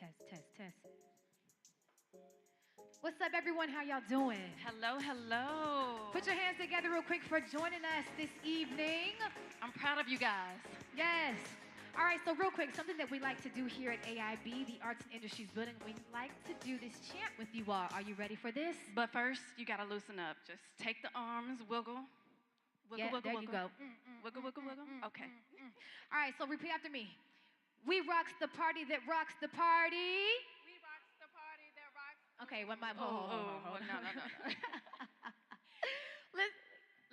Test. What's up, everyone? How y'all doing? Hello, hello. Put your hands together real quick for joining us this evening. I'm proud of you guys. Yes. All right, so real quick, something that we like to do here at AIB, the Arts and Industries Building, we like to do this chant with you all. Are you ready for this? But first, you got to loosen up. Just take the arms, wiggle. Wiggle, Yeah, wiggle, there wiggle. you go. Wiggle, wiggle, wiggle. Okay. All right, so repeat after me. We rocks the party that rocks the party. We rocks the party that rocks. Okay, one more. No.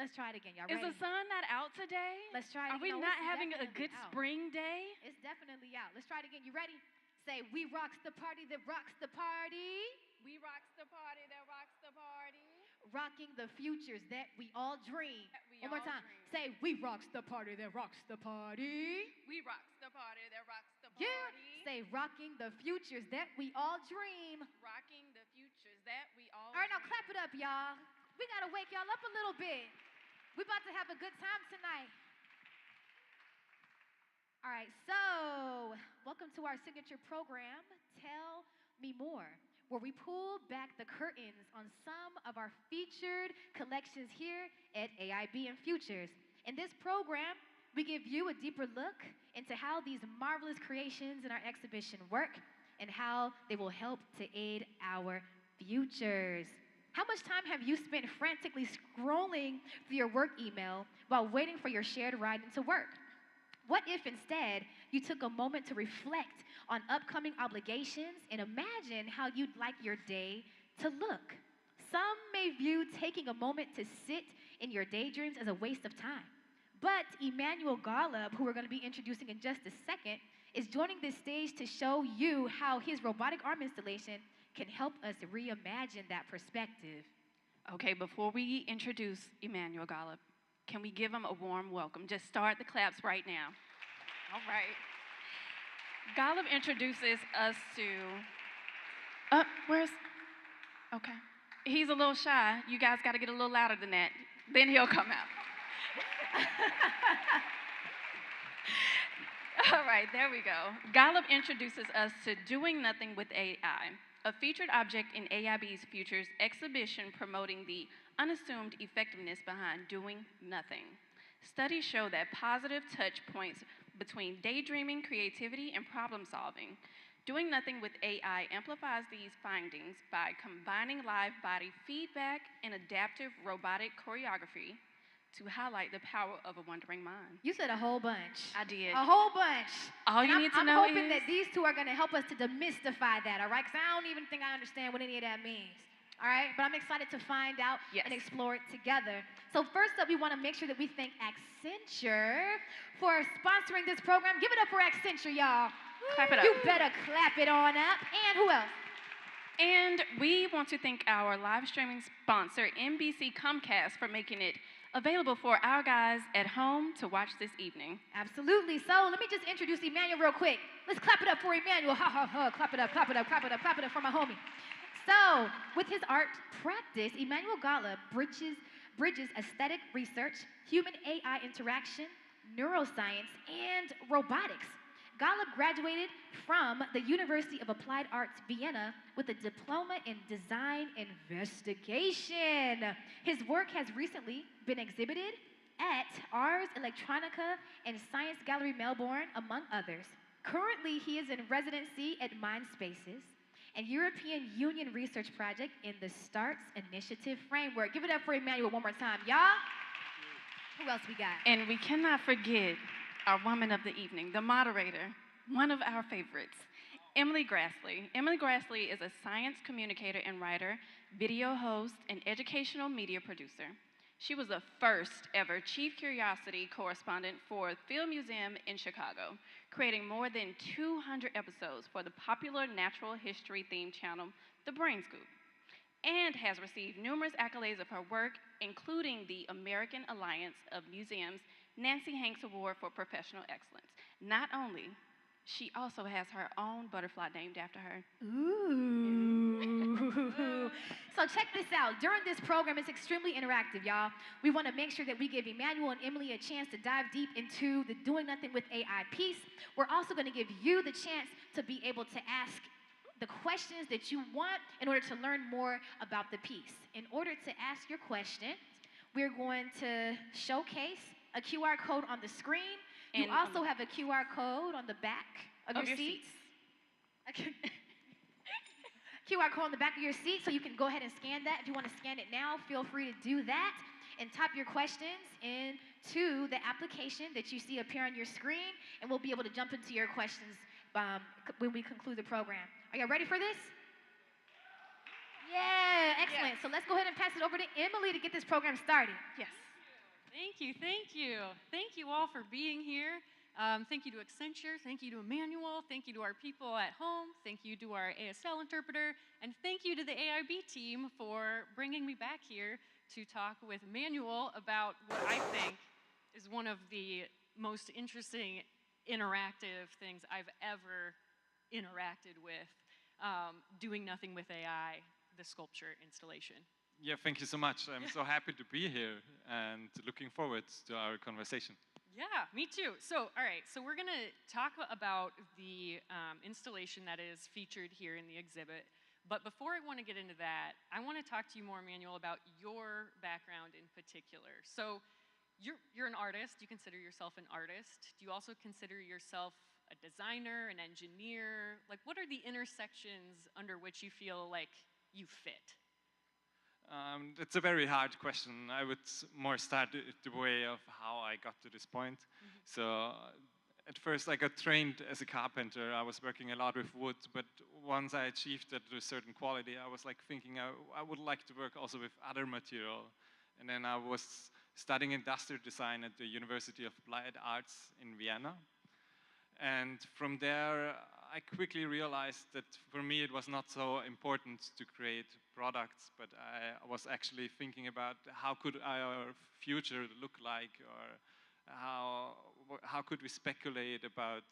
Let's try it again, y'all. Is Ready? the sun not out today? Let's try it Are we again. No, not it's having a definitely good out. spring day? It's definitely out. Let's try it again. You ready? Say, we rocks the party that rocks the party. We rocks the party that rocks the party. Rocking the futures that we all dream. We One more all time. dream. Say, we rocks the party that rocks the party. We rocks the party that rocks the Yeah. party. Say, rocking the futures that we all dream. Rocking the futures that we all All right, now dream. clap it up, y'all. We got to wake y'all up a little bit. We're about to have a good time tonight. All right, so welcome to our signature program, Tell Me More, where we pull back the curtains on some of our featured collections here at AIB and Futures. In this program, we give you a deeper look into how these marvelous creations in our exhibition work and how they will help to aid our futures. How much time have you spent frantically scrolling through your work email while waiting for your shared ride into work? What if instead you took a moment to reflect on upcoming obligations and imagine how you'd like your day to look? Some may view taking a moment to sit in your daydreams as a waste of time. But Emmanuel Golub, who we're going to be introducing in just a second, is joining this stage to show you how his robotic arm installation can help us reimagine that perspective. Okay, before we introduce Emmanuel Golub, can we give him a warm welcome? Just start the claps right now. All right. Golub introduces us to, okay. He's a little shy. You guys got to get a little louder than that. Then he'll come out. All right, there we go. Golub introduces us to Doing Nothing with AI, a featured object in AIB's Futures exhibition promoting the unassumed effectiveness behind doing nothing. Studies show that positive touch points between daydreaming, creativity, and problem solving. Doing Nothing with AI amplifies these findings by combining live body feedback and adaptive robotic choreography to highlight the power of a wandering mind. You said a whole bunch. I did. A whole bunch. All And you I'm, need to I'm know hoping is that these two are going to help us to demystify that, all right? Because I don't even think I understand what any of that means. All right, but I'm excited to find out and explore it together. So first up, we want to make sure that we thank Accenture for sponsoring this program. Give it up for Accenture, y'all. Clap it up. You better clap it on up. And who else? And we want to thank our live streaming sponsor, NBC Comcast, for making it available for our guys at home to watch this evening. Absolutely. So let me just introduce Emmanuel real quick. Let's clap it up for Emmanuel. Ha, ha, ha. Clap it up, clap it up, clap it up, clap it up for my homie. So, with his art practice, Emmanuel Golub bridges aesthetic research, human AI interaction, neuroscience, and robotics. Golub graduated from the University of Applied Arts, Vienna, with a diploma in design investigation. His work has recently been exhibited at Ars Electronica and Science Gallery Melbourne, among others. Currently, he is in residency at Mindspaces, and European Union research project in the STARTS Initiative framework. Give it up for Emmanuel one more time, y'all. Who else we got? And we cannot forget our woman of the evening, the moderator, one of our favorites, Emily Grassley. Emily Grassley is a science communicator and writer, video host, and educational media producer. She was the first ever Chief Curiosity correspondent for Field Museum in Chicago, creating more than 200 episodes for the popular natural history themed channel, The Brain Scoop, and has received numerous accolades of her work, including the American Alliance of Museums Nancy Hanks Award for Professional Excellence. Not only, she also has her own butterfly named after her. Ooh. So check this out. During this program, it's extremely interactive, y'all. We want to make sure that we give Emmanuel and Emily a chance to dive deep into the Doing Nothing with AI piece. We're also going to give you the chance to be able to ask the questions that you want in order to learn more about the piece. In order to ask your question, we're going to showcase a QR code on the screen. You And also have a QR code on the back of your seats. Okay. QR code on the back of your seat, so you can go ahead and scan that. If you want to scan it now, feel free to do that. And type your questions into the application that you see appear on your screen, and we'll be able to jump into your questions when we conclude the program. Are y'all ready for this? Yeah, excellent. Yes. So let's go ahead and pass it over to Emily to get this program started. Yes. Thank you, thank you. Thank you all for being here. Thank you to Accenture, thank you to Emmanuel, thank you to our people at home, thank you to our ASL interpreter, and thank you to the AIB team for bringing me back here to talk with Emmanuel about what I think is one of the most interesting interactive things I've ever interacted with, doing nothing with AI, the sculpture installation. Yeah, thank you so much. I'm so happy to be here and looking forward to our conversation. Yeah, me too. So, all right, so we're going to talk about the installation that is featured here in the exhibit. But before I want to get into that, I want to talk to you more, Emmanuel, about your background in particular. So, you're an artist. You consider yourself an artist. Do you also consider yourself a designer, an engineer? Like, what are the intersections under which you feel like you fit? It's a very hard question. I would more start the way of how I got to this point. So at first I got trained as a carpenter. I was working a lot with wood, but once I achieved that to a certain quality, I was like thinking I would like to work also with other material. And then I was studying industrial design at the University of Applied Arts in Vienna. And from there, I quickly realized that for me it was not so important to create products, but I was actually thinking about how could our future look like, or how could we speculate about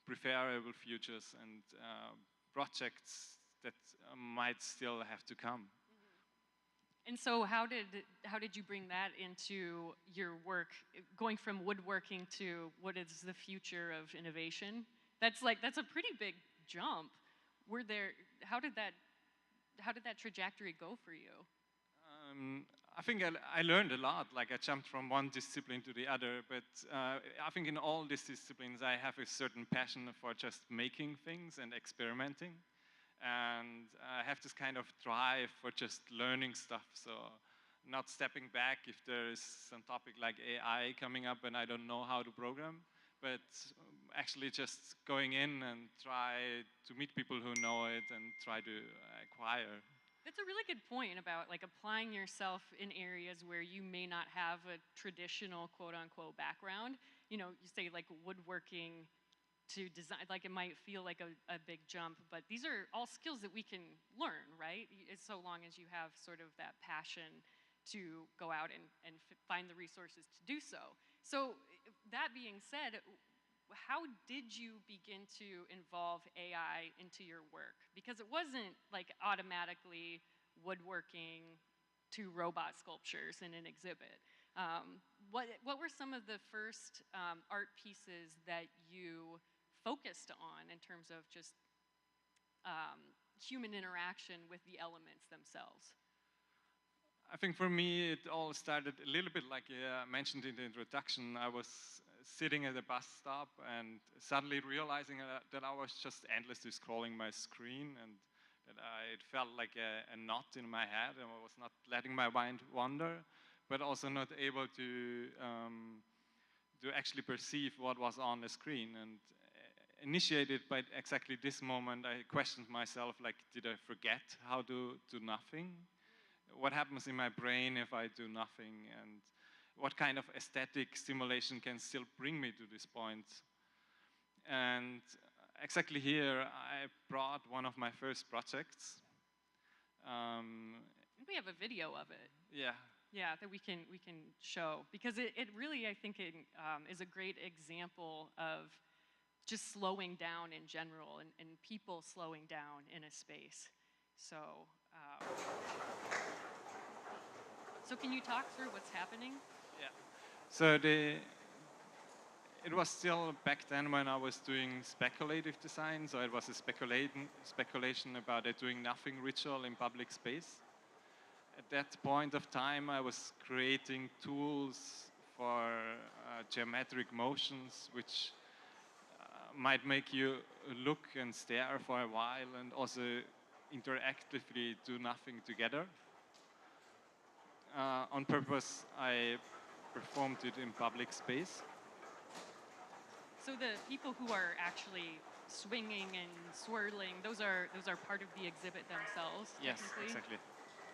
preferable futures and projects that might still have to come. And so how did you bring that into your work, going from woodworking to what is the future of innovation? That's a pretty big jump. How did that trajectory go for you? I think I learned a lot. Like I jumped from one discipline to the other, but I think in all these disciplines I have a certain passion for just making things and experimenting. And I have this kind of drive for just learning stuff, so not stepping back if there is some topic like AI coming up and I don't know how to program, but actually just going in and try to meet people who know it and try to acquire. That's a really good point about like applying yourself in areas where you may not have a traditional quote-unquote background. You know, you say like woodworking to design, like it might feel like a big jump, but these are all skills that we can learn, right? It's so long as you have sort of that passion to go out and find the resources to do so. So that being said, how did you begin to involve AI into your work? Because it wasn't like automatically woodworking to robot sculptures in an exhibit. What were some of the first art pieces that you focused on in terms of just human interaction with the elements themselves? I think for me it all started a little bit like I mentioned in the introduction. I was sitting at a bus stop and suddenly realizing that I was just endlessly scrolling my screen, and that it felt like a knot in my head, and I was not letting my mind wander, but also not able to actually perceive what was on the screen. And initiated by exactly this moment, I questioned myself, like, did I forget how to do nothing? What happens in my brain if I do nothing? And what kind of aesthetic stimulation can still bring me to this point? And exactly here, I brought one of my first projects. We have a video of it. Yeah. Yeah, that we can show, because it really, I think it is a great example of just slowing down in general, and people slowing down in a space. So, so can you talk through what's happening? Yeah. So it was still back then when I was doing speculative design, so it was a speculation about a doing nothing ritual in public space. At that point of time, I was creating tools for geometric motions, which might make you look and stare for a while and also interactively do nothing together. On purpose, I performed it in public space. So the people who are actually swinging and swirling, those are part of the exhibit themselves, Yes, technically? exactly.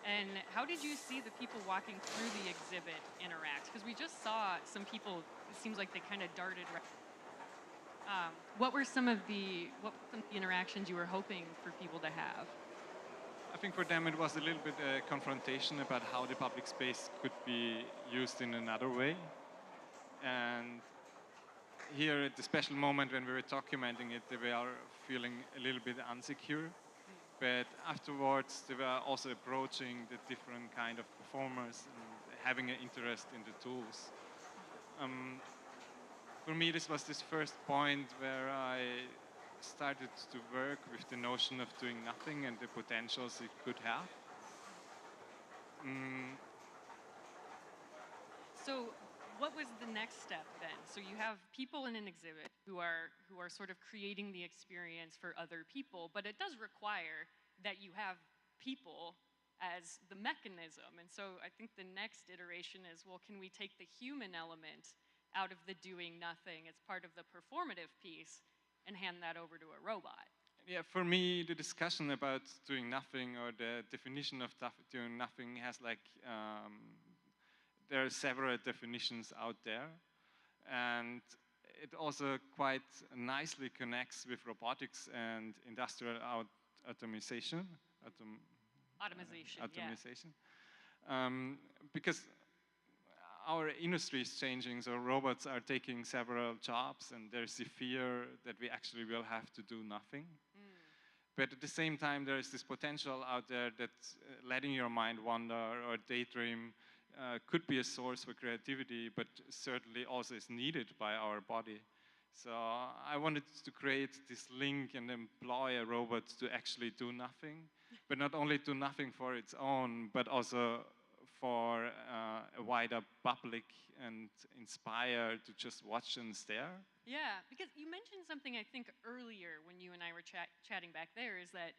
And how did you see the people walking through the exhibit interact? Because we just saw some people, it seems like they kind of darted. What were some of the interactions you were hoping for people to have? I think for them it was a little bit a confrontation about how the public space could be used in another way. And here at the special moment when we were documenting it, they were feeling a little bit insecure. But afterwards, they were also approaching the different kind of performers and having an interest in the tools. For me, this was this first point where I started to work with the notion of doing nothing and the potentials it could have. So what was the next step then? So you have people in an exhibit who are sort of creating the experience for other people, but it does require that you have people as the mechanism. And so I think the next iteration is, well, can we take the human element out of the doing nothing as part of the performative piece and hand that over to a robot? Yeah, for me, the discussion about doing nothing or the definition of doing nothing has like, there are several definitions out there. And it also quite nicely connects with robotics and industrial automation. Automation. Because our industry is changing, so robots are taking several jobs, and there's the fear that we actually will have to do nothing. But at the same time, there is this potential out there that letting your mind wander or daydream could be a source for creativity, but certainly also is needed by our body. So I wanted to create this link and employ a robot to actually do nothing, but not only do nothing for its own, but also for a wider public and inspire to just watch and stare. Yeah, because you mentioned something I think earlier when you and I were chatting back there, is that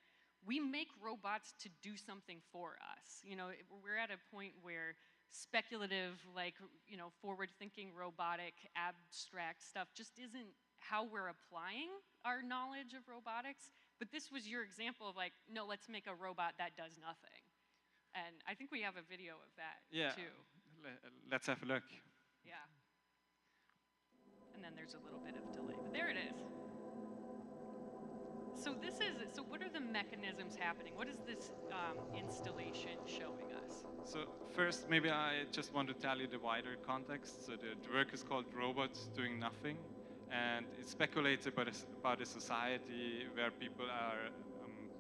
we make robots to do something for us. You know, we're at a point where speculative, like, you know, forward-thinking, robotic, abstract stuff just isn't how we're applying our knowledge of robotics. But this was your example of like, no, let's make a robot that does nothing. And I think we have a video of that, too. Let's have a look. Yeah. And then there's a little bit of delay, but there it is. So what are the mechanisms happening? What is this installation showing us? So first, maybe I just want to tell you the wider context. So the work is called Robots Doing Nothing, and it speculates about a society where people are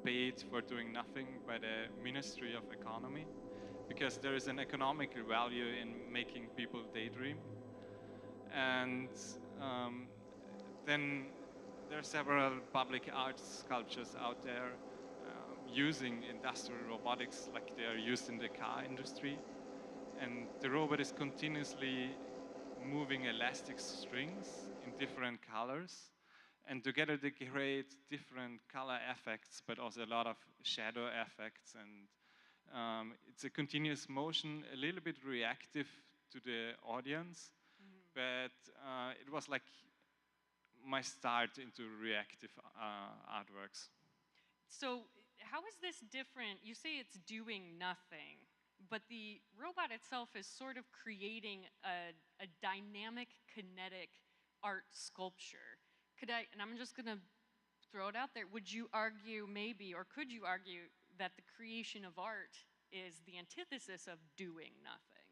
paid for doing nothing by the Ministry of Economy, because there is an economical value in making people daydream. And then there are several public art sculptures out there using industrial robotics like they are used in the car industry. And the robot is continuously moving elastic strings in different colors. And together they create different color effects, but also a lot of shadow effects. And it's a continuous motion, a little bit reactive to the audience. But it was like my start into reactive artworks. So how is this different? You say it's doing nothing, but the robot itself is sort of creating a dynamic, kinetic art sculpture. And I'm just gonna throw it out there, would you argue maybe, or could you argue that the creation of art is the antithesis of doing nothing?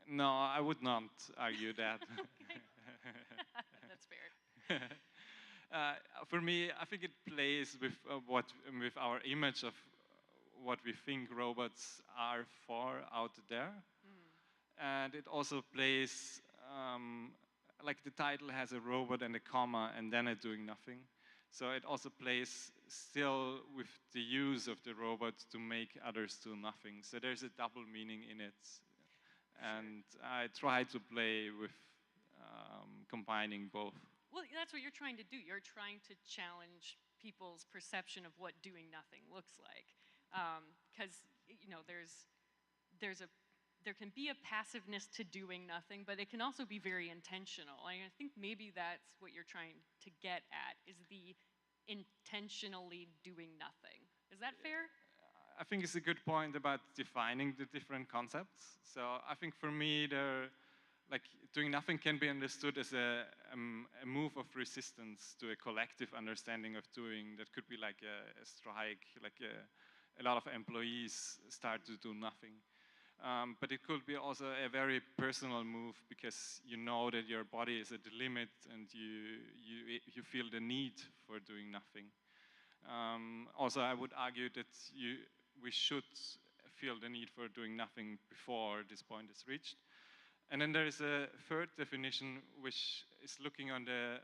No, I would not argue that. That's fair. For me, I think it plays with with our image of what we think robots are for out there, and it also plays like the title has a robot and a comma and then a doing nothing. So it also plays still with the use of the robot to make others do nothing. So there's a double meaning in it. And I try to play with combining both. Well, that's what you're trying to do. You're trying to challenge people's perception of what doing nothing looks like. Because there can be a passiveness to doing nothing, but it can also be very intentional. I think maybe that's what you're trying to get at, is the intentionally doing nothing. Is that fair? I think it's a good point about defining the different concepts. So I think for me, like doing nothing can be understood as a move of resistance to a collective understanding of doing. That could be like a strike, like a lot of employees start to do nothing. But it could be also a very personal move because you know that your body is at the limit and you feel the need for doing nothing. Also, I would argue that we should feel the need for doing nothing before this point is reached. And then there is a third definition, which is looking on the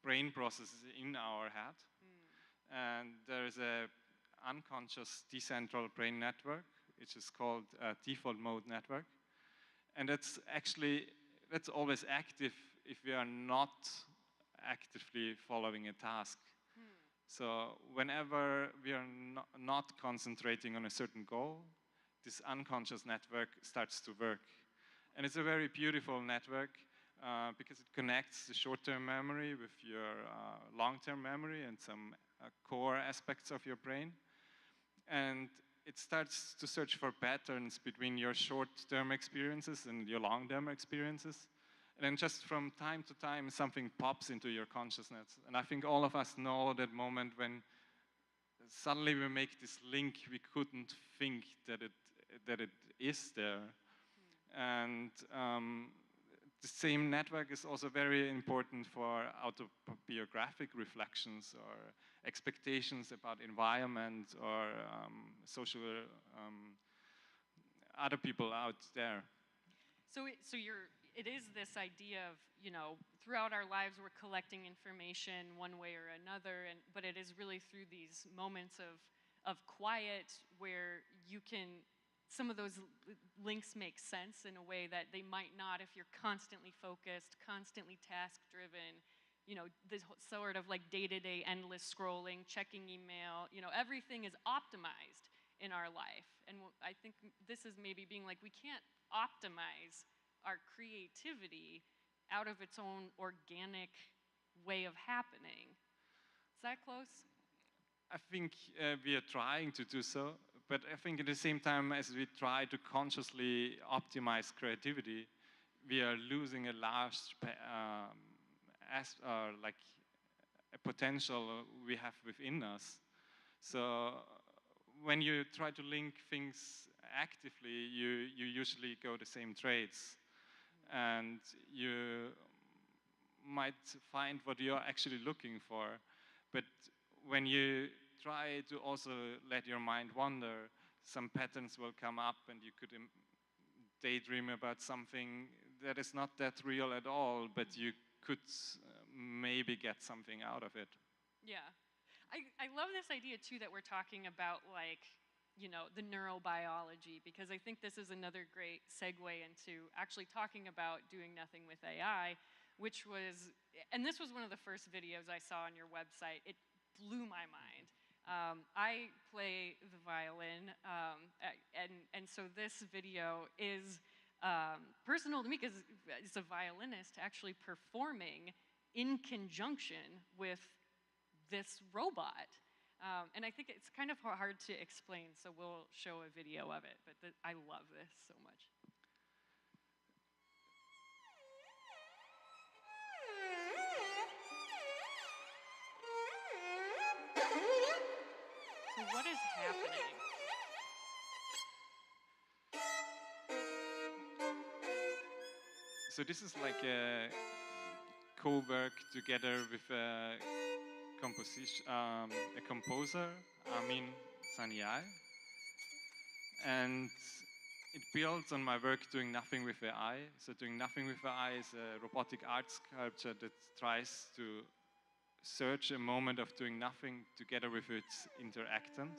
brain processes in our head. And there is a unconscious decentral brain network, which is called a default mode network. And that's always active if we are not actively following a task. So whenever we are not concentrating on a certain goal, this unconscious network starts to work. And it's a very beautiful network because it connects the short-term memory with your long-term memory and some core aspects of your brain. And it starts to search for patterns between your short-term experiences and your long-term experiences. And then just from time to time, something pops into your consciousness. And I think all of us know that moment when suddenly we make this link we couldn't think that it is there. And the same network is also very important for autobiographic reflections or expectations about environment or social other people out there. So it is this idea of, throughout our lives we're collecting information one way or another, but it is really through these moments of quiet where some of those links make sense in a way that they might not if you're constantly focused, constantly task-driven, this sort of like day-to-day endless scrolling, checking email, everything is optimized in our life. And I think this is maybe being like, we can't optimize our creativity out of its own organic way of happening. Is that close? I think we are trying to do so, but I think at the same time as we try to consciously optimize creativity, we are losing a large like a potential we have within us. So when you try to link things actively, you usually go the same traits, and you might find what you're actually looking for. But when you try to also let your mind wander, some patterns will come up and you could daydream about something that is not that real at all, but you could maybe get something out of it. Yeah. I love this idea too that we're talking about, like, the neurobiology, because I think this is another great segue into actually talking about doing nothing with AI, which was, and this was one of the first videos I saw on your website. It blew my mind. I play the violin, and so this video is personal to me because it's a violinist actually performing in conjunction with this robot. And I think it's kind of hard to explain, so we'll show a video of it, but I love this so much. So what is happening? So this is like a co-work together with a composer, Amin Saniai. And it builds on my work doing nothing with AI. So doing nothing with AI is a robotic art sculpture that tries to search a moment of doing nothing together with its interactant.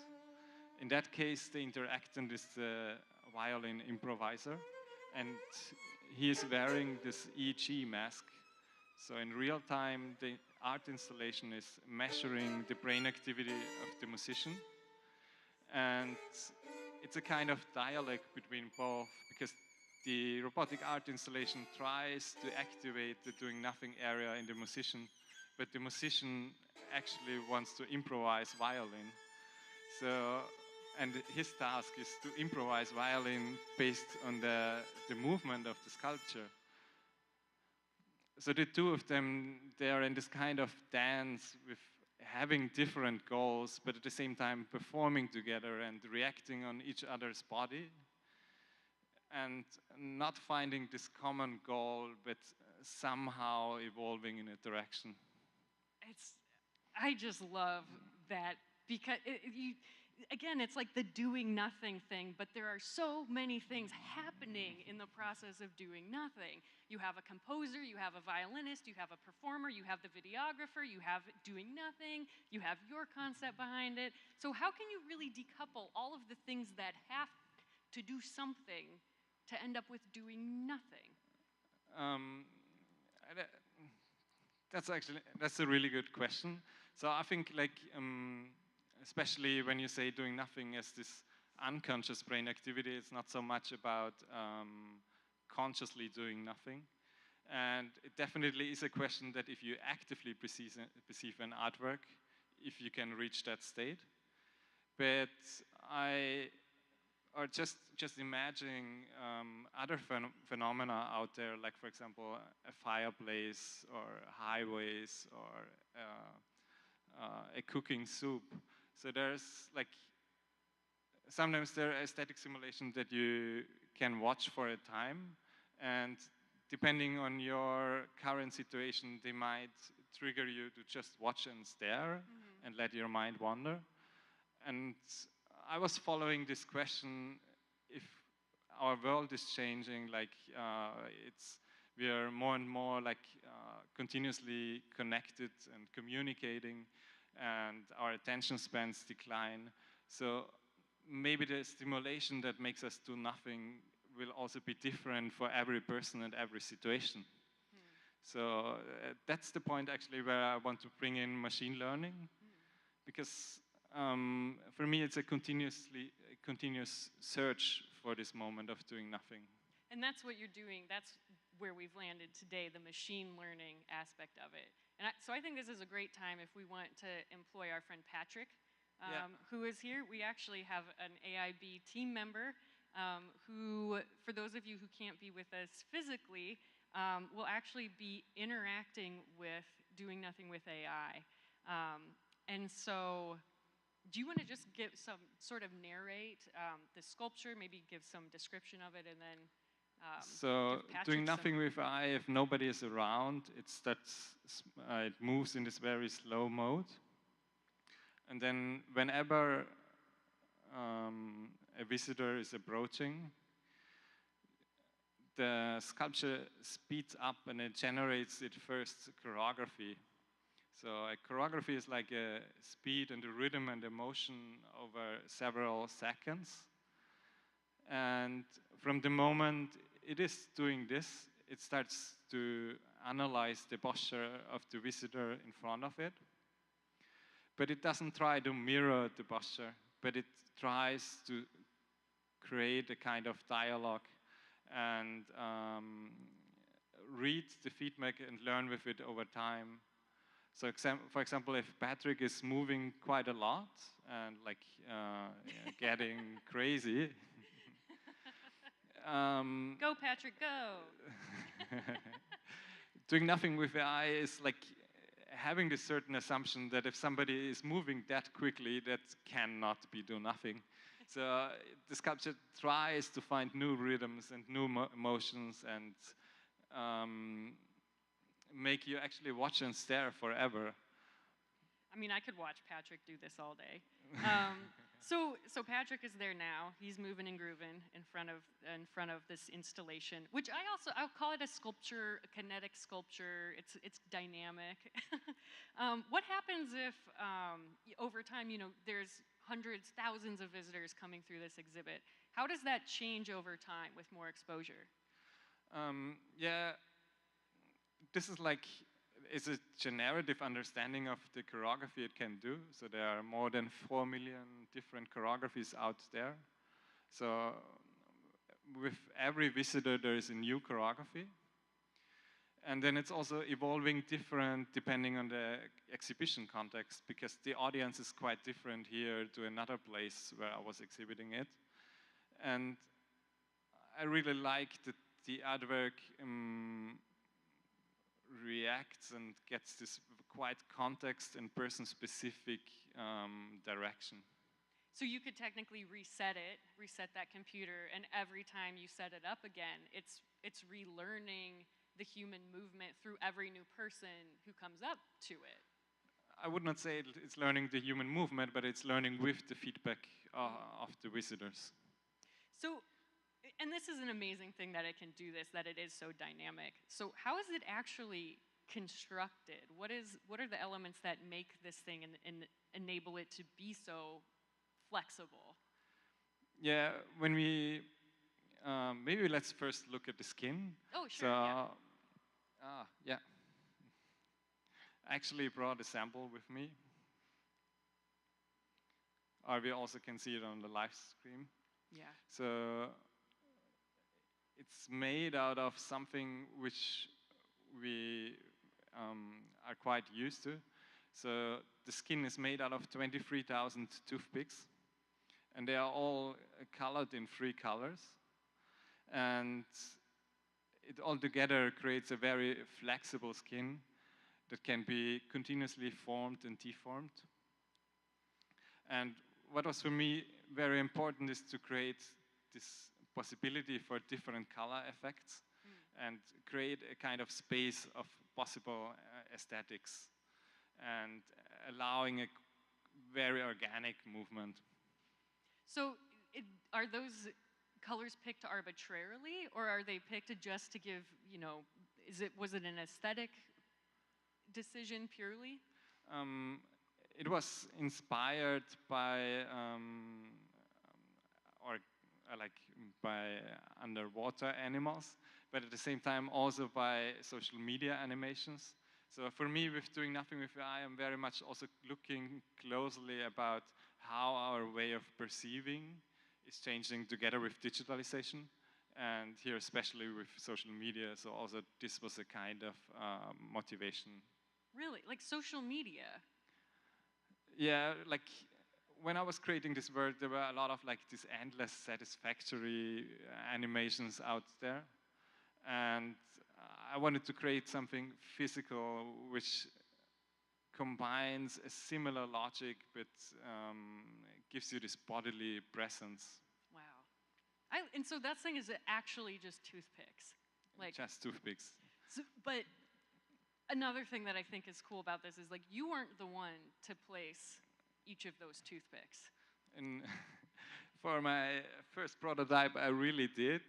In that case, the interactant is the violin improviser, and he is wearing this EEG mask. So in real time, the art installation is measuring the brain activity of the musician, and it's a kind of dialogue between both, because the robotic art installation tries to activate the doing nothing area in the musician, but the musician actually wants to improvise violin. So, and his task is to improvise violin based on the movement of the sculpture. So the two of them, they are in this kind of dance with having different goals, but at the same time performing together and reacting on each other's body, and not finding this common goal, but somehow evolving in a direction. I just love that because again, it's like the doing nothing thing, but there are so many things happening in the process of doing nothing. You have a composer, you have a violinist, you have a performer, you have the videographer, you have doing nothing, you have your concept behind it. So how can you really decouple all of the things that have to do something to end up with doing nothing? That's a really good question. So I think especially when you say doing nothing as this unconscious brain activity, it's not so much about consciously doing nothing. And it definitely is a question that if you actively perceive an artwork, if you can reach that state. But or just imagining other phenomena out there, like for example, a fireplace or highways or a cooking soup. So there's sometimes there are aesthetic simulations that you can watch for a time, and depending on your current situation, they might trigger you to just watch and stare and let your mind wander. And I was following this question: if our world is changing, we are more and more continuously connected and communicating, and our attention spans decline. So maybe the stimulation that makes us do nothing will also be different for every person and every situation. So that's the point actually where I want to bring in machine learning, because for me it's a continuous search for this moment of doing nothing. And that's what you're doing. That's where we've landed today, the machine learning aspect of it. And so I think this is a great time if we want to employ our friend Patrick, who is here. We actually have an AIB team member who, for those of you who can't be with us physically, will actually be interacting with doing nothing with AI. And so do you want to just give some sort of narrate the sculpture, maybe give some description of it, and then so doing nothing with AI, if nobody is around, it moves in this very slow mode. And then whenever a visitor is approaching, the sculpture speeds up and it generates its first choreography. So a choreography is like a speed and a rhythm and emotion over several seconds. And from the moment it is doing this, it starts to analyze the posture of the visitor in front of it. But it doesn't try to mirror the posture, but it tries to create a kind of dialogue and read the feedback and learn with it over time. So for example, if Patrick is moving quite a lot and getting crazy, go Patrick, go! Doing nothing with AI is like having this certain assumption that if somebody is moving that quickly, that cannot be do nothing. So the sculpture tries to find new rhythms and new emotions and make you actually watch and stare forever. I mean, I could watch Patrick do this all day. So Patrick is there now. He's moving and grooving in front of this installation, which I'll call it a sculpture, a kinetic sculpture. It's dynamic. What happens if over time, there's hundreds, thousands of visitors coming through this exhibit? How does that change over time with more exposure? Yeah, this is like is a generative understanding of the choreography it can do. So there are more than 4 million different choreographies out there. So with every visitor, there is a new choreography. And then it's also evolving different depending on the exhibition context, because the audience is quite different here to another place where I was exhibiting it. And I really like that the artwork reacts and gets this quite context and person-specific direction. So you could technically reset that computer, and every time you set it up again, it's relearning the human movement through every new person who comes up to it. I would not say it's learning the human movement, but it's learning with the feedback of the visitors. So, and this is an amazing thing that it can do this, that it is so dynamic. So how is it actually constructed? What are the elements that make this thing and enable it to be so flexible? Yeah, when we, maybe let's first look at the skin. Oh, sure, yeah. Yeah. I actually brought a sample with me. Or we also can see it on the live stream. Yeah. So it's made out of something which we are quite used to. So the skin is made out of 23,000 toothpicks, and they are all colored in 3 colors. And it all together creates a very flexible skin that can be continuously formed and deformed. And what was for me very important is to create this possibility for different color effects and create a kind of space of possible aesthetics and allowing a very organic movement. So are those colors picked arbitrarily, or are they picked just to give, was it an aesthetic decision purely? It was inspired by by underwater animals, but at the same time also by social media animations. So for me, with Doing Nothing with AI, I'm very much also looking closely about how our way of perceiving is changing together with digitalization, and here especially with social media. So also this was a kind of motivation. Really? Like social media? Yeah, like when I was creating this world, there were a lot of like these endless satisfactory animations out there. And I wanted to create something physical which combines a similar logic but gives you this bodily presence. Wow. And so that thing is actually just toothpicks? Just toothpicks. So, but another thing that I think is cool about this is like you weren't the one to place each of those toothpicks. And for my first prototype, I really did.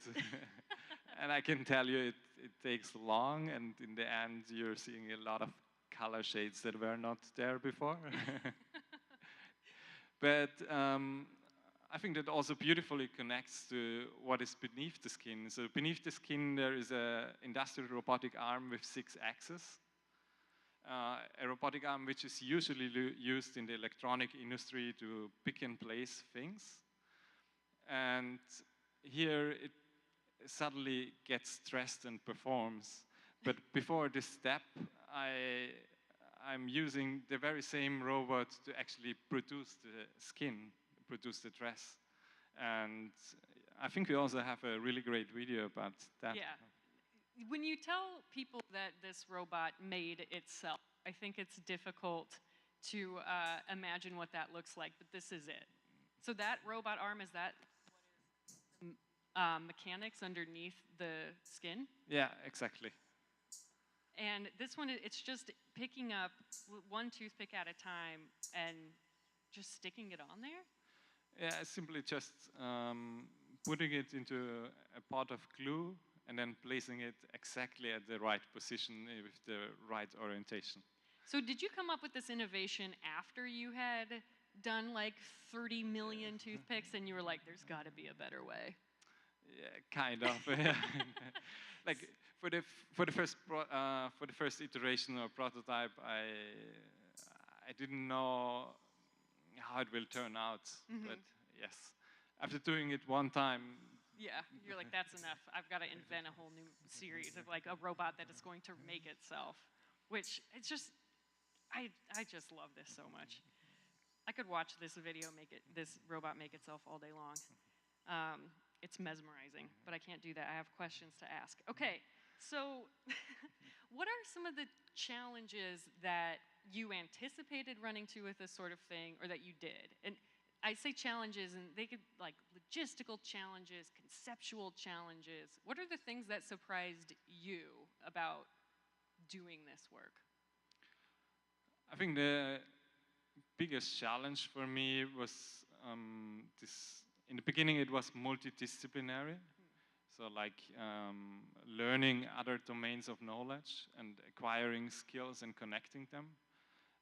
And I can tell you it takes long, and in the end, you're seeing a lot of color shades that were not there before. But I think that also beautifully connects to what is beneath the skin. So beneath the skin, there is an industrial robotic arm with 6 axes. A robotic arm which is usually used in the electronic industry to pick and place things. And here it suddenly gets stressed and performs. But before this step, I'm using the very same robot to actually produce the skin, produce the dress. And I think we also have a really great video about that. Yeah. When you tell people that this robot made itself, I think it's difficult to imagine what that looks like, but this is it. So that robot arm, is that what is mechanics underneath the skin? Yeah, exactly. And this one, it's just picking up one toothpick at a time and just sticking it on there? Yeah, simply just putting it into a pot of glue and then placing it exactly at the right position with the right orientation. So did you come up with this innovation after you had done like 30 million toothpicks and you were like, there's got to be a better way? Yeah, kind of. Yeah. Like for the first iteration or prototype, I didn't know how it will turn out. But yes, after doing it one time, Yeah, you're like, that's enough. I've got to invent a whole new series of like a robot that is going to make itself, which it's just, I just love this so much. I could watch this this robot make itself all day long. It's mesmerizing, but I can't do that. I have questions to ask. Okay, so what are some of the challenges that you anticipated running to with this sort of thing, or that you did? And I say challenges, and they could like logistical challenges, conceptual challenges. What are the things that surprised you about doing this work? I think the biggest challenge for me was this. In the beginning, it was multidisciplinary. So, like learning other domains of knowledge and acquiring skills and connecting them.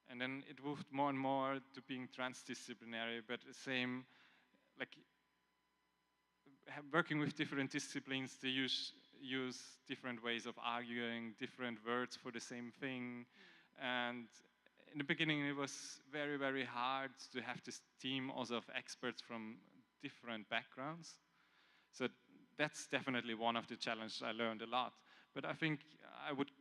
And then it moved more and more to being transdisciplinary, but the same, like working with different disciplines, they use different ways of arguing, different words for the same thing. And in the beginning, it was very, very hard to have this team also of experts from different backgrounds. So that's definitely one of the challenges I learned a lot. But I think I would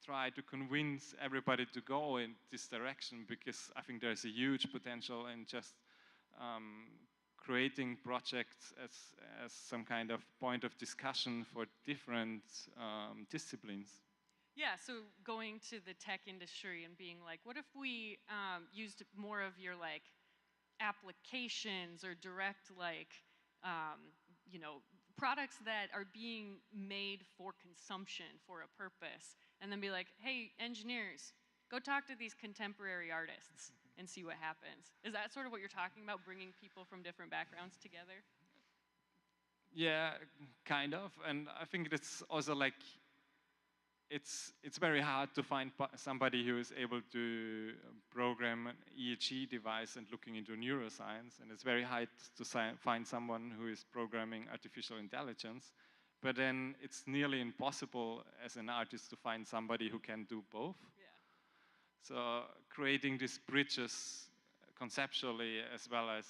try to convince everybody to go in this direction, because I think there's a huge potential in just creating projects as some kind of point of discussion for different disciplines. Yeah, so going to the tech industry and being like, what if we used more of your like applications or direct like, products that are being made for consumption for a purpose, and then be like, hey, engineers, go talk to these contemporary artists and see what happens. Is that sort of what you're talking about, bringing people from different backgrounds together? Yeah, kind of. And I think it's also like it's very hard to find somebody who is able to program an EEG device and looking into neuroscience, and it's very hard to find someone who is programming artificial intelligence. But then it's nearly impossible as an artist to find somebody who can do both. Yeah. So creating these bridges conceptually as well as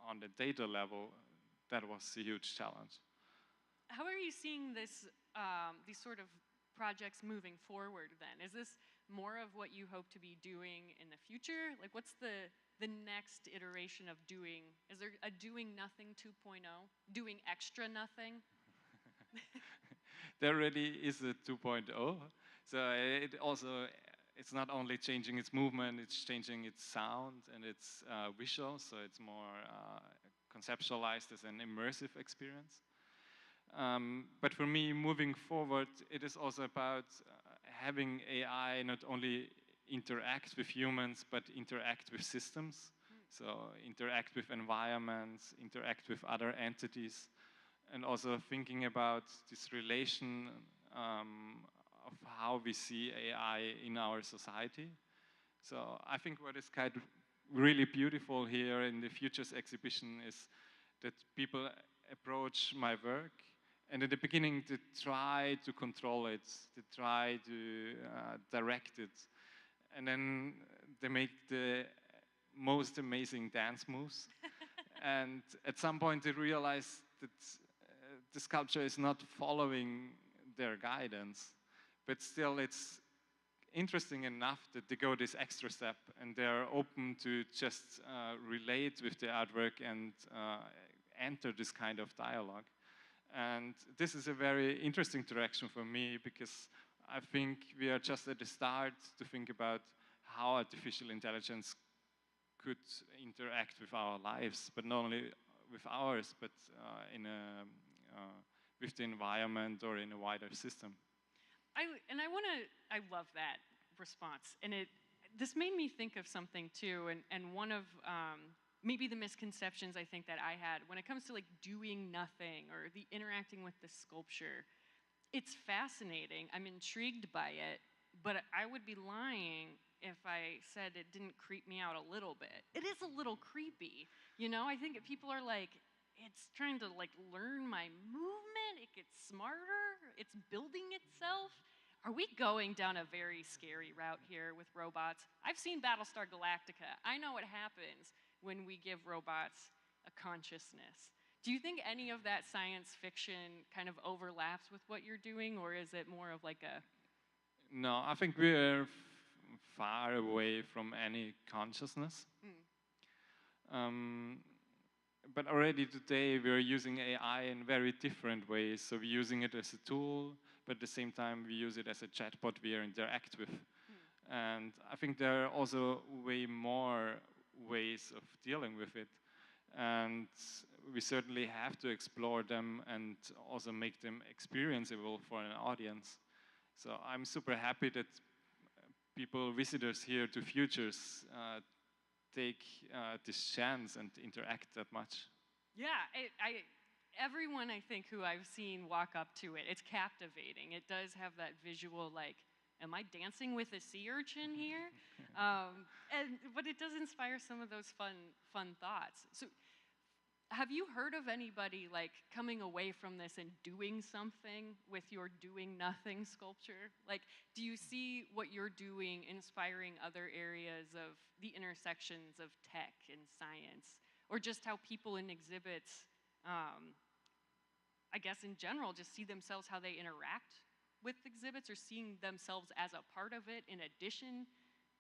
on the data level, that was a huge challenge. How are you seeing this, these sort of projects moving forward then? Is this more of what you hope to be doing in the future? Like, what's the next iteration of doing? Is there a doing nothing 2.0? Doing extra nothing? There already is a 2.0. So it also, it's not only changing its movement, it's changing its sound and its visual, so it's more conceptualized as an immersive experience. But for me, moving forward, it is also about having AI not only interact with humans, but interact with systems. So interact with environments, interact with other entities, and also thinking about this relation of how we see AI in our society. So I think what is kind of really beautiful here in the Futures exhibition is that people approach my work, and in the beginning they try to control it, they try to direct it, and then they make the most amazing dance moves. And at some point they realize that the sculpture is not following their guidance, but still it's interesting enough that they go this extra step and they're open to just relate with the artwork and enter this kind of dialogue. And this is a very interesting direction for me, because I think we are just at the start to think about how artificial intelligence could interact with our lives, but not only with ours, but with the environment or in a wider system. I love that response, and this made me think of something too, and one of maybe the misconceptions I think that I had when it comes to like doing nothing or the interacting with the sculpture. It's fascinating. I'm intrigued by it, but I would be lying if I said it didn't creep me out a little bit. It is a little creepy, you know? I think people are like, it's trying to like learn my movement, it gets smarter, it's building itself. Are we going down a very scary route here with robots? I've seen Battlestar Galactica. I know what happens when we give robots a consciousness. Do you think any of that science fiction kind of overlaps with what you're doing, or is it more of like a... No, I think we're far away from any consciousness. But already today we're using AI in very different ways. So we're using it as a tool, but at the same time we use it as a chatbot we interact with. And I think there are also way more ways of dealing with it. And we certainly have to explore them and also make them experienceable for an audience. So I'm super happy that people, visitors here to Futures, take this chance and interact that much. Yeah, everyone I think who I've seen walk up to it, it's captivating. It does have that visual like, am I dancing with a sea urchin here? But it does inspire some of those fun thoughts. So have you heard of anybody like coming away from this and doing something with your doing nothing sculpture? Like, do you see what you're doing inspiring other areas of the intersections of tech and science? Or just how people in exhibits, I guess in general, just see themselves how they interact with exhibits, or seeing themselves as a part of it in addition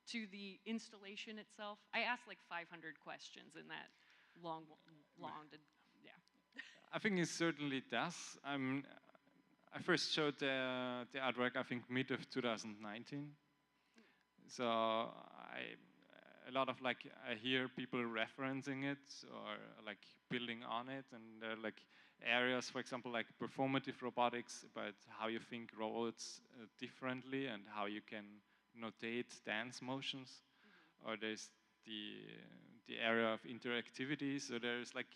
to the installation itself? I asked like 500 questions in that long, yeah. I think it certainly does. I first showed the artwork, I think, mid of 2019. So a lot of like, I hear people referencing it or like building on it, and there are like areas, for example, like performative robotics, about how you think robots differently and how you can notate dance motions. Or there's the area of interactivity. So there's like,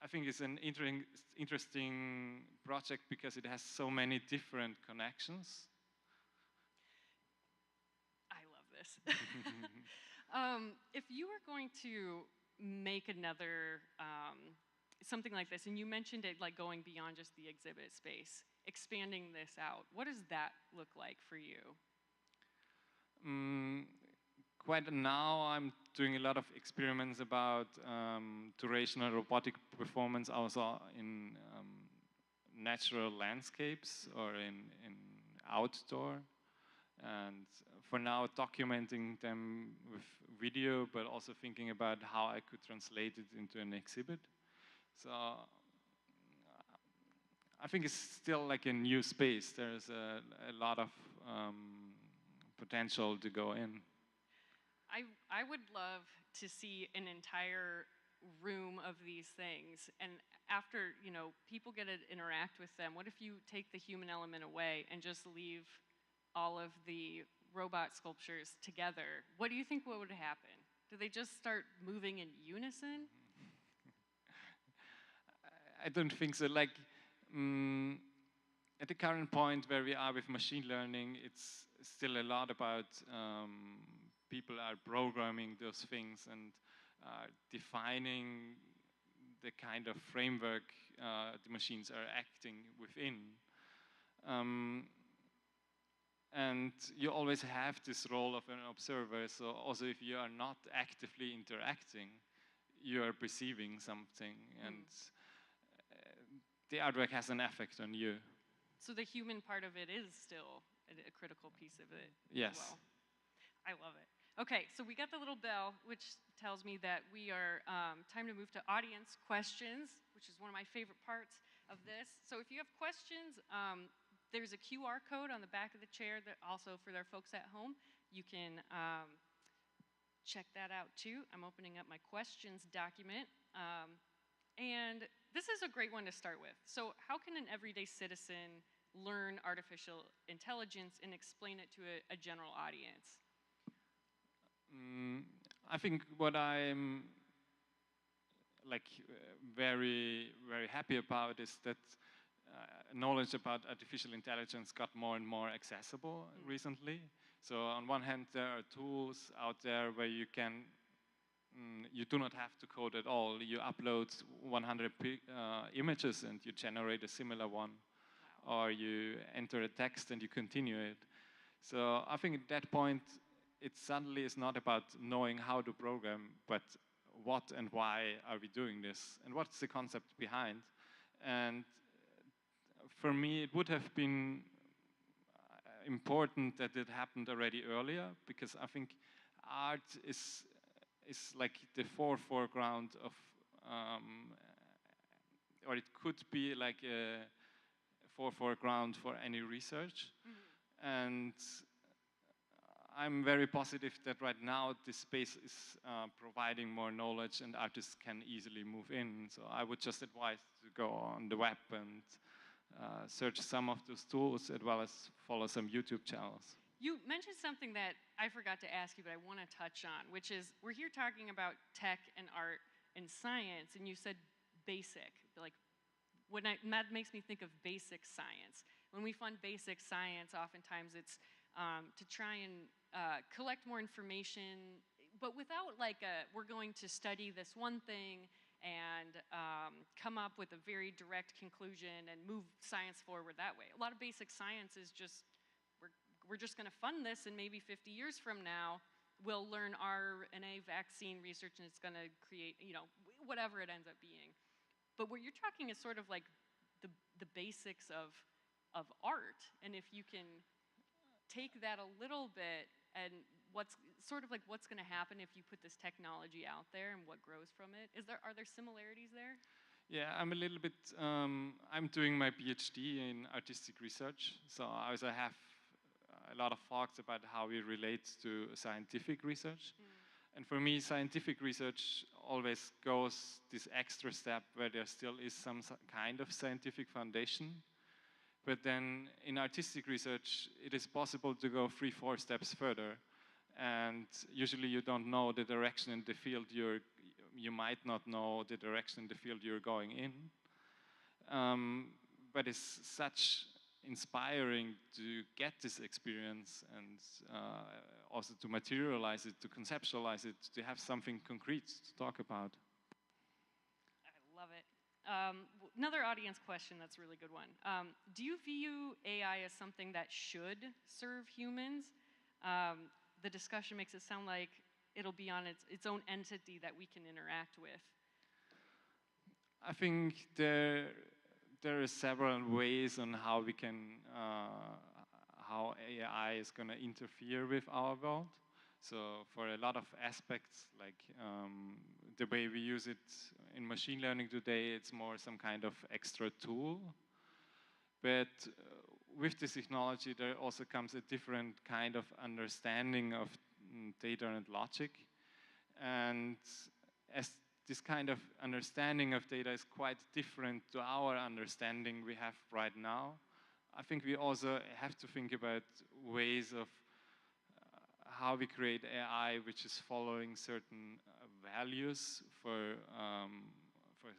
I think it's an interesting project because it has so many different connections. I love this. If you were going to make another something like this, and you mentioned it like going beyond just the exhibit space, expanding this out, what does that look like for you? Quite now, I'm doing a lot of experiments about durational robotic performance also in natural landscapes or in outdoor. And for now, documenting them with video, but also thinking about how I could translate it into an exhibit. So I think it's still like a new space. There's a lot of potential to go in. I would love to see an entire room of these things, and after, you know, people get to interact with them, what if you take the human element away and just leave all of the robot sculptures together? What do you think would happen? Do they just start moving in unison? I don't think so. Like, at the current point where we are with machine learning, it's still a lot about people are programming those things and defining the kind of framework the machines are acting within. And you always have this role of an observer, so also if you are not actively interacting, you are perceiving something, and the artwork has an effect on you. So the human part of it is still a critical piece of it. Yes. As well. I love it. Okay, so we got the little bell, which tells me that we are time to move to audience questions, which is one of my favorite parts of this. So if you have questions, there's a QR code on the back of the chair that also for their folks at home. You can check that out too. I'm opening up my questions document. And this is a great one to start with. So how can an everyday citizen learn artificial intelligence and explain it to a general audience? Mm, I think what I'm like very, very happy about is that knowledge about artificial intelligence got more and more accessible recently. So on one hand, there are tools out there where you can, you do not have to code at all. You upload 100 images and you generate a similar one. Or you enter a text and you continue it. So I think at that point, it suddenly is not about knowing how to program, but what and why are we doing this, and what's the concept behind. And for me, it would have been important that it happened already earlier, because I think art is like the foreground of, or it could be like a foreground for any research. And I'm very positive that right now this space is providing more knowledge and artists can easily move in. So I would just advise to go on the web and search some of those tools, as well as follow some YouTube channels. You mentioned something that I forgot to ask you, but I want to touch on, which is we're here talking about tech and art and science, and you said basic. Like, that makes me think of basic science. When we fund basic science, oftentimes it's to try and collect more information, but without like we're going to study this one thing and come up with a very direct conclusion and move science forward that way. A lot of basic science is just, we're just going to fund this, and maybe 50 years from now, we'll learn RNA vaccine research, and it's going to create, you know, whatever it ends up being. But what you're talking is sort of like the basics of art, and if you can take that a little bit, and what's sort of like what's going to happen if you put this technology out there and what grows from it. Are there similarities there? Yeah, I'm a little bit, I'm doing my PhD in artistic research. So I also have a lot of thoughts about how we relate to scientific research. And for me, scientific research always goes this extra step where there still is some kind of scientific foundation. But then in artistic research, it is possible to go 3-4 steps further. And usually you don't know the direction in the field you might not know the direction in the field you're going in. But it's such inspiring to get this experience and also to materialize it, to conceptualize it, to have something concrete to talk about. I love it. Another audience question that's a really good one. Do you view AI as something that should serve humans? The discussion makes it sound like it'll be on its own entity that we can interact with. I think there are several ways on how we can, how AI is going to interfere with our world. So for a lot of aspects, like the way we use it in machine learning today, it's more some kind of extra tool. But with this technology, there also comes a different kind of understanding of data and logic. And as this kind of understanding of data is quite different to our understanding we have right now, I think we also have to think about ways of how we create AI which is following certain values for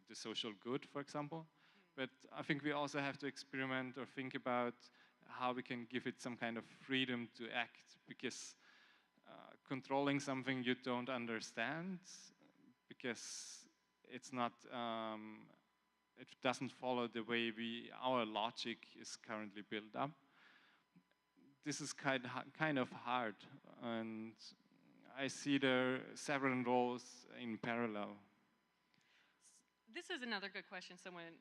the social good, for example. But I think we also have to experiment or think about how we can give it some kind of freedom to act, because controlling something you don't understand, because it's not, it doesn't follow the way our logic is currently built up. This is kind of hard, and I see there several roles in parallel. This is another good question someone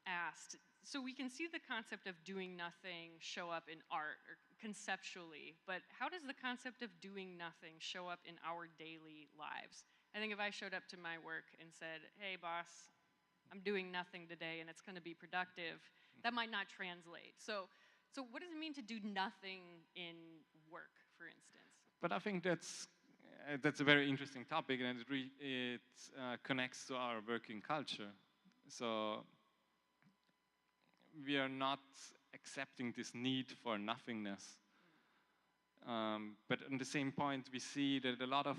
asked. So we can see the concept of doing nothing show up in art or conceptually, but how does the concept of doing nothing show up in our daily lives? I think if I showed up to my work and said, hey boss, I'm doing nothing today and it's going to be productive, that might not translate. So what does it mean to do nothing in work, for instance? But I think that's a very interesting topic, and it connects to our working culture. So we are not accepting this need for nothingness. But on the same point, we see that a lot of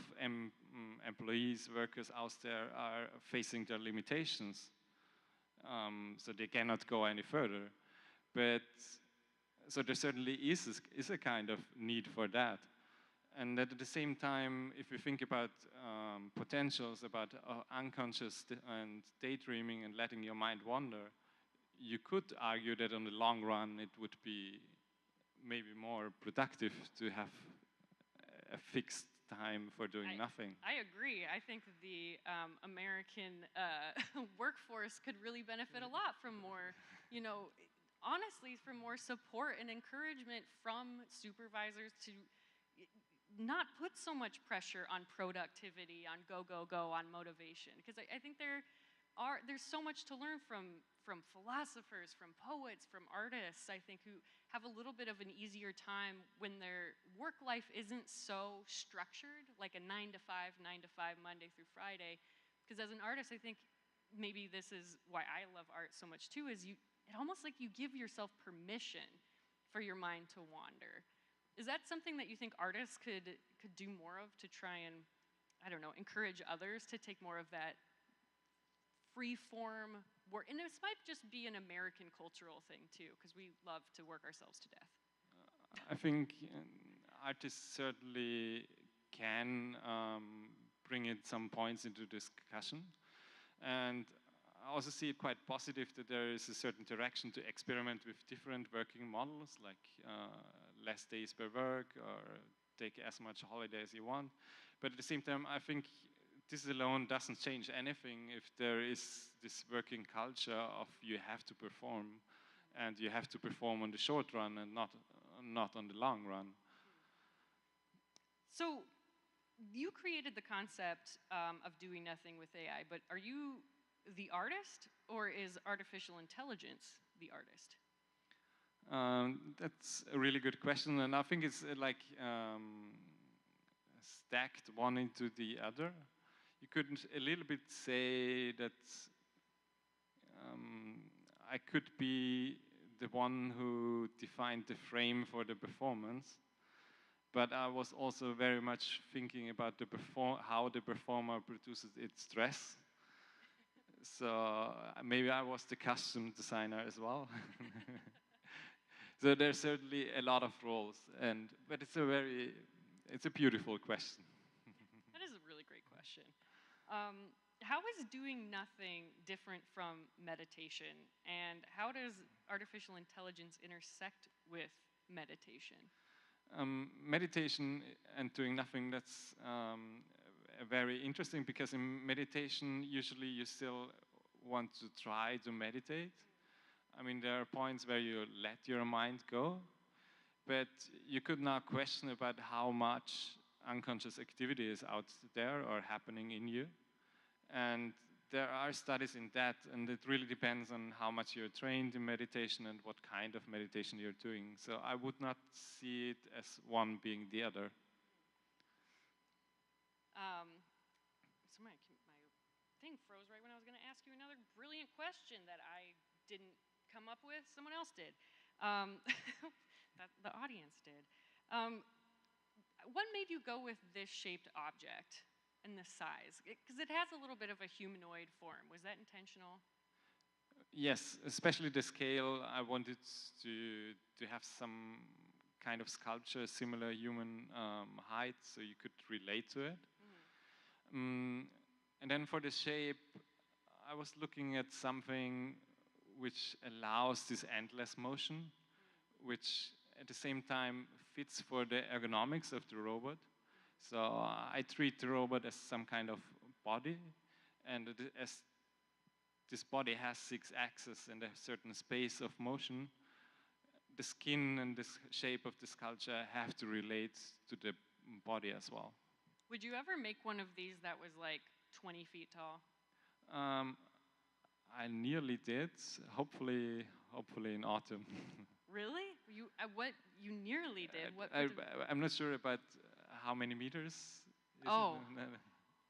employees, workers out there are facing their limitations. So they cannot go any further. But so there certainly is a kind of need for that. And at the same time, if you think about potentials, about unconscious and daydreaming and letting your mind wander, you could argue that on the long run it would be maybe more productive to have a fixed time for doing nothing. I agree. I think the American workforce could really benefit a lot from more, honestly, from more support and encouragement from supervisors to not put so much pressure on productivity, on go, go, go, on motivation. Because I think there's so much to learn from philosophers, from poets, from artists, I think, who have a little bit of an easier time when their work life isn't so structured, like a 9 to 5, Monday through Friday. Because as an artist, I think maybe this is why I love art so much too, is it almost like you give yourself permission for your mind to wander. Is that something that you think artists could do more of to try and, I don't know, encourage others to take more of that free form work? And this might just be an American cultural thing too, because we love to work ourselves to death. I think artists certainly can bring in some points into discussion. And I also see it quite positive that there is a certain direction to experiment with different working models, like less days per work or take as much holiday as you want. But at the same time, I think this alone doesn't change anything if there is this working culture of you have to perform, and you have to perform on the short run and not on the long run. So you created the concept of doing nothing with AI, but are you the artist, or is artificial intelligence the artist? That's a really good question, and I think it's like stacked one into the other. You could a little bit say that I could be the one who defined the frame for the performance, but I was also very much thinking about how the performer produces its dress. So maybe I was the costume designer as well. So there's certainly a lot of roles, but it's a beautiful question. That is a really great question. How is doing nothing different from meditation, and how does artificial intelligence intersect with meditation? Meditation and doing nothing, that's very interesting, because in meditation, usually you still want to try to meditate. I mean, there are points where you let your mind go, but you could now question about how much unconscious activity is out there or happening in you. And there are studies in that, and it really depends on how much you're trained in meditation and what kind of meditation you're doing. So I would not see it as one being the other. So my thing froze right when I was going to ask you another brilliant question that I didn't come up with. Someone else did. That the audience did. What made you go with this shaped object and the size? Because it has a little bit of a humanoid form. Was that intentional? Yes, especially the scale. I wanted to have some kind of sculpture, similar human height, so you could relate to it. And then for the shape, I was looking at something which allows this endless motion, which at the same time fits for the ergonomics of the robot. So I treat the robot as some kind of body, and as this body has 6 axes and a certain space of motion, the skin and the shape of the sculpture have to relate to the body as well. Would you ever make one of these that was like 20 feet tall? I nearly did. Hopefully in autumn. Really? You nearly did? I'm not sure about how many meters. Oh,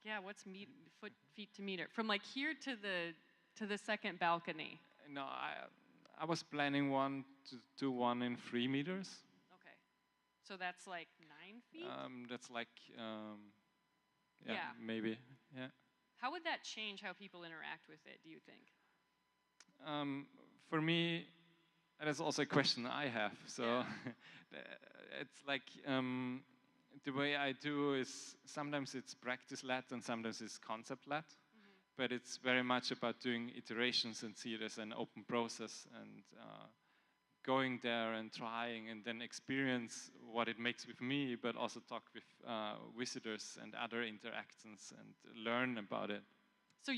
yeah. What's feet to meter? From like here to the second balcony. No, I was planning to do one in 3 meters. Okay. So that's like 9 feet? That's like, Yeah. maybe, yeah. How would that change how people interact with it, do you think? For me, that's also a question I have. So it's like the way I do is sometimes it's practice-led and sometimes it's concept-led. But it's very much about doing iterations and see it as an open process and going there and trying and then experience what it makes with me, but also talk with visitors and other interactions and learn about it. So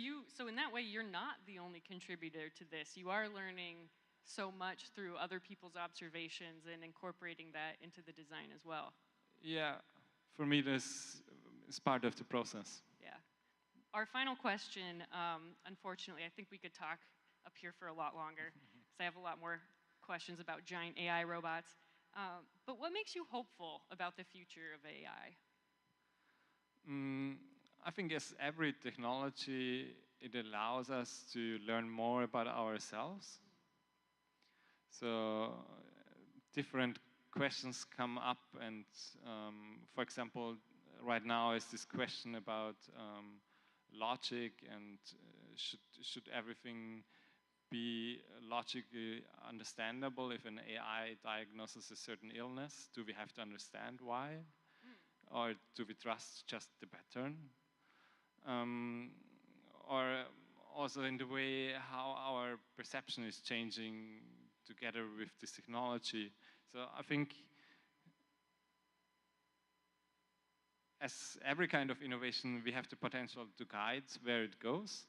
in that way, you're not the only contributor to this. You are learning so much through other people's observations and incorporating that into the design as well. Yeah, for me, this is part of the process. Yeah. Our final question, unfortunately, I think we could talk up here for a lot longer because I have a lot more questions about giant AI robots. But what makes you hopeful about the future of AI? I think as every technology, it allows us to learn more about ourselves. So different questions come up and, for example, right now is this question about logic and should everything be logically understandable if an AI diagnoses a certain illness? Do we have to understand why? Or do we trust just the pattern? Or also in the way how our perception is changing together with this technology. So I think as every kind of innovation, we have the potential to guide where it goes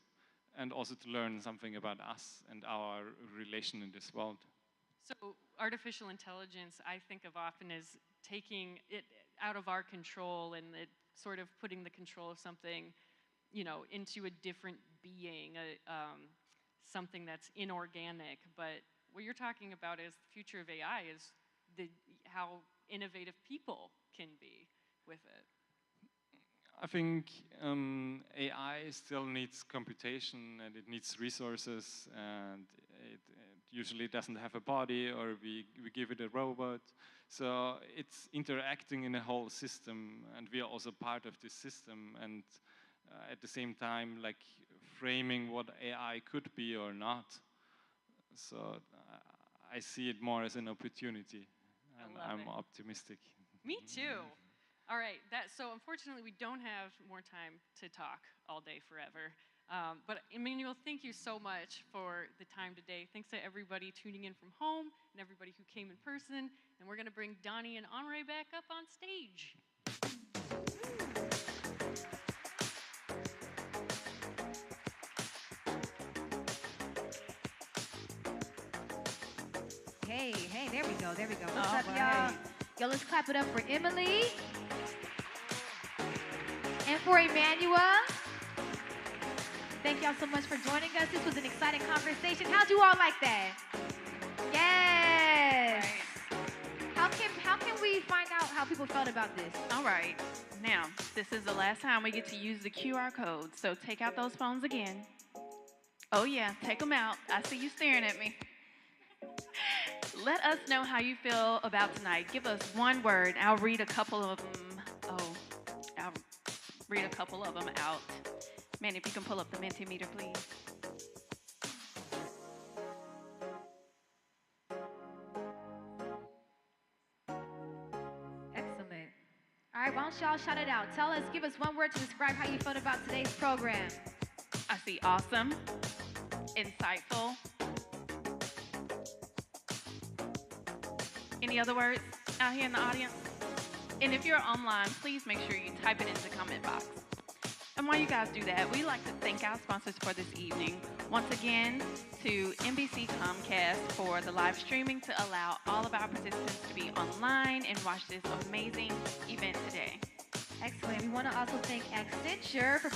and also to learn something about us and our relation in this world. So artificial intelligence, I think of often as taking it out of our control and it sort of putting the control of something, into a different being, something that's inorganic. But what you're talking about is the future of AI is how innovative people can be with it. I think AI still needs computation and it needs resources and it usually doesn't have a body or we give it a robot. So it's interacting in a whole system and we are also part of this system and at the same time like framing what AI could be or not. So I see it more as an opportunity and I'm optimistic. Me too. All right, so unfortunately we don't have more time to talk all day forever. But Emmanuel, thank you so much for the time today. Thanks to everybody tuning in from home and everybody who came in person. And we're gonna bring Donnie and Henri back up on stage. Hey, there we go. What's up, y'all? Yo, let's clap it up for Emily. And for Emmanuel. Thank y'all so much for joining us. This was an exciting conversation. How'd you all like that? Yes. How can we find out how people felt about this? All right. Now, this is the last time we get to use the QR code, so take out those phones again. Oh yeah, take them out. I see you staring at me. Let us know how you feel about tonight. Give us one word. I'll read a couple of them. I'll read a couple of them out. Man, if you can pull up the Mentimeter, please. Excellent. All right, why don't y'all shout it out? Give us one word to describe how you felt about today's program. I see awesome, insightful. Any other words out here in the audience? And if you're online, please make sure you type it in the comment box. And while you guys do that, we'd like to thank our sponsors for this evening. Once again, to NBC Comcast for the live streaming to allow all of our participants to be online and watch this amazing event today. Excellent. We want to also thank Accenture for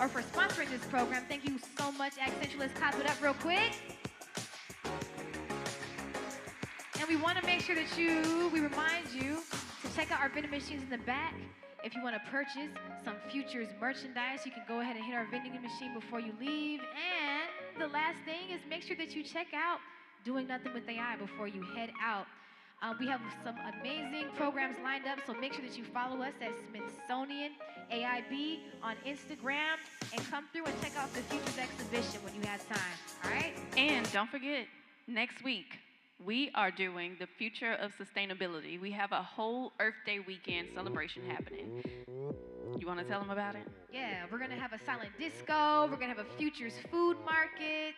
for sponsoring this program. Thank you so much, Accenture. Let's clap it up real quick. And we want to make sure that we remind you to check out our vending machines in the back. If you want to purchase some Futures merchandise, you can go ahead and hit our vending machine before you leave. And the last thing is make sure that you check out Doing Nothing with AI before you head out. We have some amazing programs lined up, so make sure that you follow us at Smithsonian AIB on Instagram and come through and check out the Futures exhibition when you have time. All right? And don't forget, next week, we are doing the future of sustainability. We have a whole Earth Day weekend celebration happening. You want to tell them about it? Yeah, we're going to have a silent disco. We're going to have a Futures food market.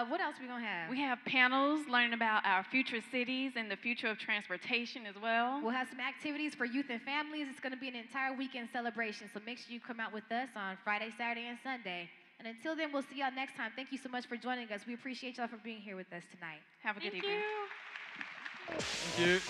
What else are we going to have? We have panels learning about our future cities and the future of transportation as well. We'll have some activities for youth and families. It's going to be an entire weekend celebration, so make sure you come out with us on Friday, Saturday, and Sunday. And until then, we'll see y'all next time. Thank you so much for joining us. We appreciate y'all for being here with us tonight. Have a good evening. Thank you.